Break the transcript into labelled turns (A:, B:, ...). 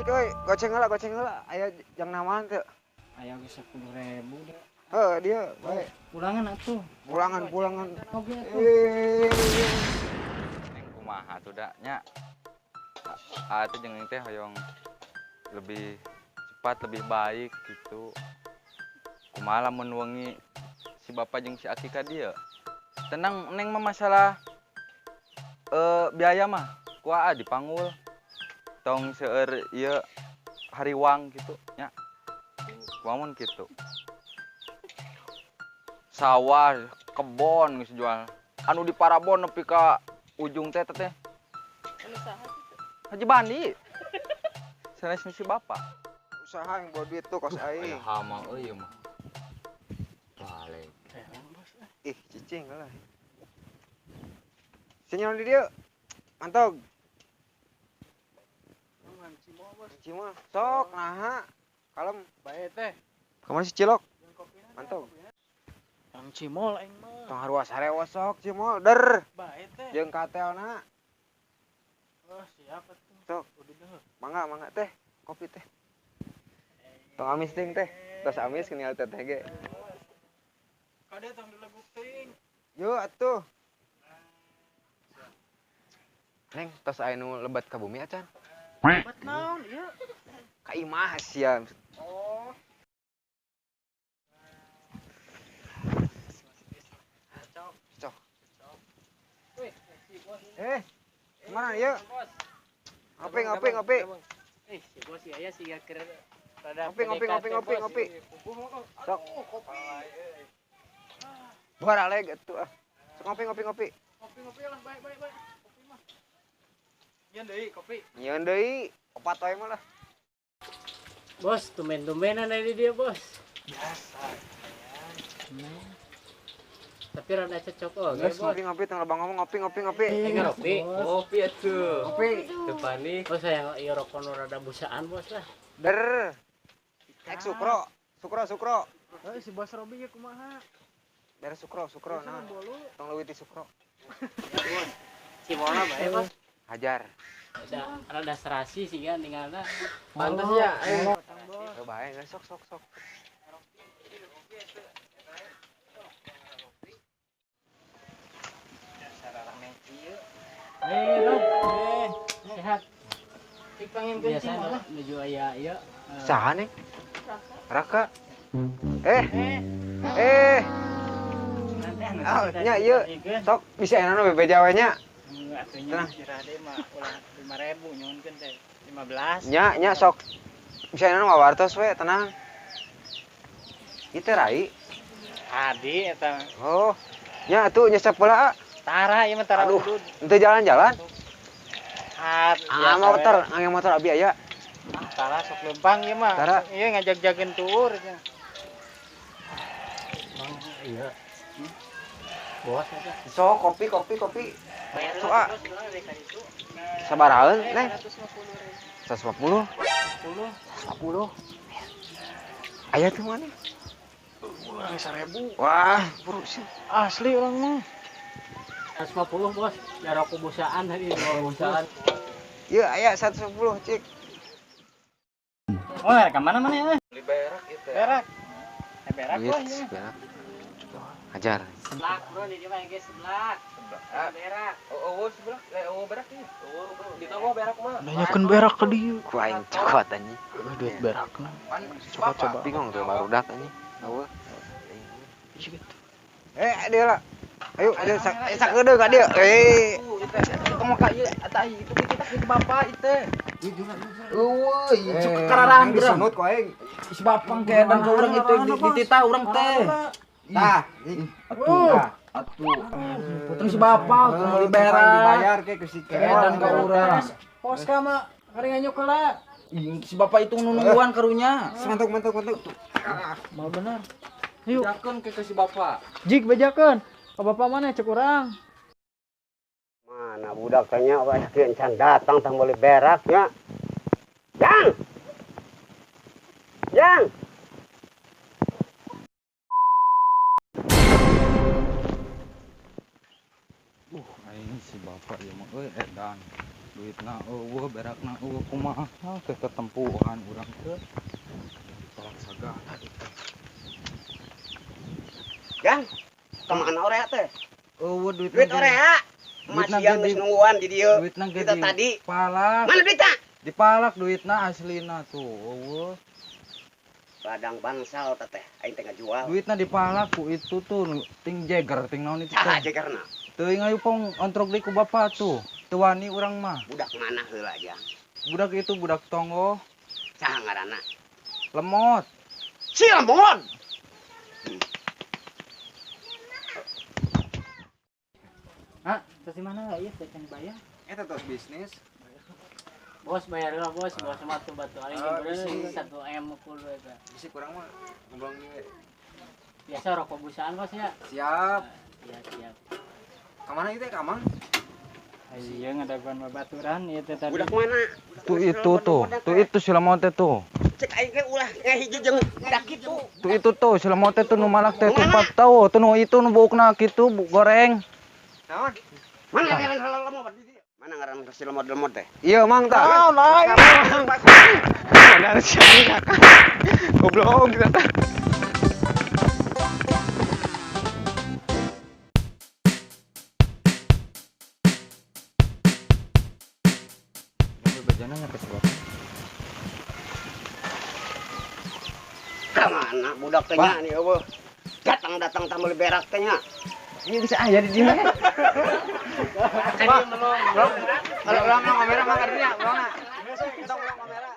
A: euy, goceng heula. Aya jang namaan teu?
B: Aya ge 10.000 deh.
A: Dia bae.
B: Pulangan atuh.
A: Pulangan.
B: Oke atuh.
C: Neng kumaha tuh da nya. Teh jeung teh hoyong lebih cepat lebih baik gitu. Kumaha lamun wengi si Bapak jeung si Aki ka dieu. Tenang neng mah masalah biaya mah kuaa dipanggul. Tong seueur ieu hariwang gitu nya. Kumaha gitu. Sawah, kebon geus jual. Anu di Parabon nepi ka ujung teh teh.
D: Anu saha kitu?
C: Haji Bandi. Sanes si Bapak.
A: Usaha yang bawa duit tuh kos aing.
C: Hama euy mah. Balik.
A: Ih, cicing lah. Senyum di dieu. Mantog. Cimol, sok naha. Kalem.
B: Bae teh.
A: Kamana si Cilok? Mantog.
B: Yang cimol aing mah.
A: Tong harua sarewa sok Cimol. Der.
B: Bae teh.
A: Jeung katelna.
B: Oh, siap atuh.
A: Sok.
B: Udah deh.
A: Mangga teh. Kopi teh. Tong amis ting teh. Tos amis kenal teteh ge.
B: Kade tong dileguk teuing.
A: Yo atuh. Neng, tos aya nu lebat ka bumi acan.
B: Lebat naon ieu?
A: Ka imah sia.
B: Oh.
A: Cok.
B: Wih, si bos.
A: Mana ieu? Ngopi.
B: Si bos si aya si keur rada
A: Ngopi. Sok. Buar aleg atuh ah. Sok ngopi.
B: Kopi lah, baik. Kopi mah. Nyeun deui kopi.
A: Nyeun deui, opat wae mah lah.
B: Bos, tumben-tumbenan dari dia, Bos.
A: Biasa.
B: Tapi rada cocok oh,
A: Geus ngopi tong lobang ngomong ngopi.
B: Kopi.
C: Kopi atuh.
A: Ngopi.
C: Tepani.
B: Bos saya ieu rokok nu rada busaan, Bos lah.
A: Der. Ek sukro.
B: Si Bos Robi ge kumaha?
A: Der sukro nah. Tong leuwih ti sukro.
B: Cimolna bae, Bos.
A: Hajar.
B: Rada serasi sih kan tinggalna.
C: Pantes ya.
A: Bae geus sok.
B: Rob. Sehat. Ipangin ke Cimol menuju aya ieu.
A: Saha nih? Raka. Nya ieu sok bisa enana bebejawe nya.
B: Tenang. Sirade mah ulah 5.000 nyoonkeun teh. 15.
A: Nya sok bisa enana wawartos we tenang. Itu rai.
B: Adi eta.
A: Oh. Nya atuh nya sapeula.
B: Tara ieu mah tara udud.
A: Henteu jalan-jalan.
B: Motor,
A: ngangge motor abi aya.
B: Tara sok lempang ieu mah.
A: Tara.
B: Ieu ngajak-jakeun tur nya. Iya. Bos eta.
A: Sok kopi. Sok ah. Sabaraeun, Neng? 150. 10. Aya tuh mana?
B: Urang 1.000.
A: Wah, buru sih.
B: Asli urang mah. 150, Bos. Jaro kubusaan tadi, kubusaan.
A: Ieu aya 110, Cik.
B: Oh, ke mana ya?
C: Beli berak itu.
B: Berak. Berak
A: Duit,
B: lah ya.
A: berak. Hajar.
B: Seblak, Bro, di dia mah ge seblak. Berak.
C: Sebelah. Berak nih. Di toko berak mah.
B: Banyakeun berak ke dieu.
A: Ku aing cokot anjing.
B: Duit berakna.
A: Coba bingung tuh barudak anjing. Eueuh. Dia lah. Ayo, ada sakedeung ka dieu.
C: Kamu ka ieu eta itu kita ke Bapak itu.
A: Eueuh,
C: Cuk kararang
A: bisa
C: gerang.
A: nut ku aing.
C: Si Bapang ke dan ke urang itu dititah urang teh.
A: Tah,
C: Atuh. Putung si Bapak mau berak.
A: dibayar ke si
C: Keedan ke urang.
B: Pos ka mah kering anyuk heula.
C: Si Bapak itu nungguan karunya.
A: Mantuk.
B: Mal bener. Yuk,
C: Jakeun ke si Bapak.
B: jig bejakeun. Ka bapak mana cek urang?
E: Mana budak tanya waskian can datang tang boleh beraknya. Jang.
C: Aing si Bapak ya mah edan. duitna eueuh berakna eueuh kumaha teh ketempuhan urang teh tolak sagala itu.
E: Jang, kemana orea teh?
C: Eueuh duit
E: Duit orea.
C: Duitna
E: Masih yang
C: gede.
E: geus nungguan di dieu.
C: duitna
E: Kita
C: gede
E: tadi.
C: palak
E: Mana duitnya?
C: dipalak duitna aslina tuh eueuh
E: Padang bangsal teteh, aing teh ngajual.
C: duitna dipalak ku itu tuh ting jeger ting naon itu
E: Saha
C: teh
E: jegerna?
C: teuing ayu pong ontrok deui ku bapa tuh teu wani urang mah
E: Budak mana heula Jang?
C: budak itu budak tonggo
E: Saha ngaranna?
C: lemot
E: Si Lemon.
B: Ah, terus di mana ieu teh can bayar?
A: Eta tos bisnis.
B: Bos bayar lah bos mah tuh batu aing
A: Ah,
B: bener
A: bisi.
B: 1 M full eta.
A: Bisi kurang mah ngobrol ge.
B: Biasa rokok busaan bos ya.
A: Siap.
B: Iya siap.
A: Kamana ieu teh ka Mang?
B: Iya ngadaguan babaturan ieu teh tadi.
E: Budak mana?
C: tuh itu tuh itu si lemot teh tuh
E: Cek aing ge ulah ngahiji jeung budak kitu.
C: tuh itu tuh si lemot teh tuh nu malak teh tuh 4 tahu tuh nu itu nu buukna kitu goreng
A: Naon?
E: Mana ngaran lemot di dieu? Mana ngaran si lemot teh?
A: Iya Mang tah.
E: Naon lain?
A: Benar siapa kakak. Goblok kita teh.
C: bejana nya ke sebab
E: Kamana budak teh nya nih eueuh. Datang tamu berak teh nya.
C: ini bisa aya di dieu
A: Kalau kamera mah ngartinya, belum. Kita ulang kamera.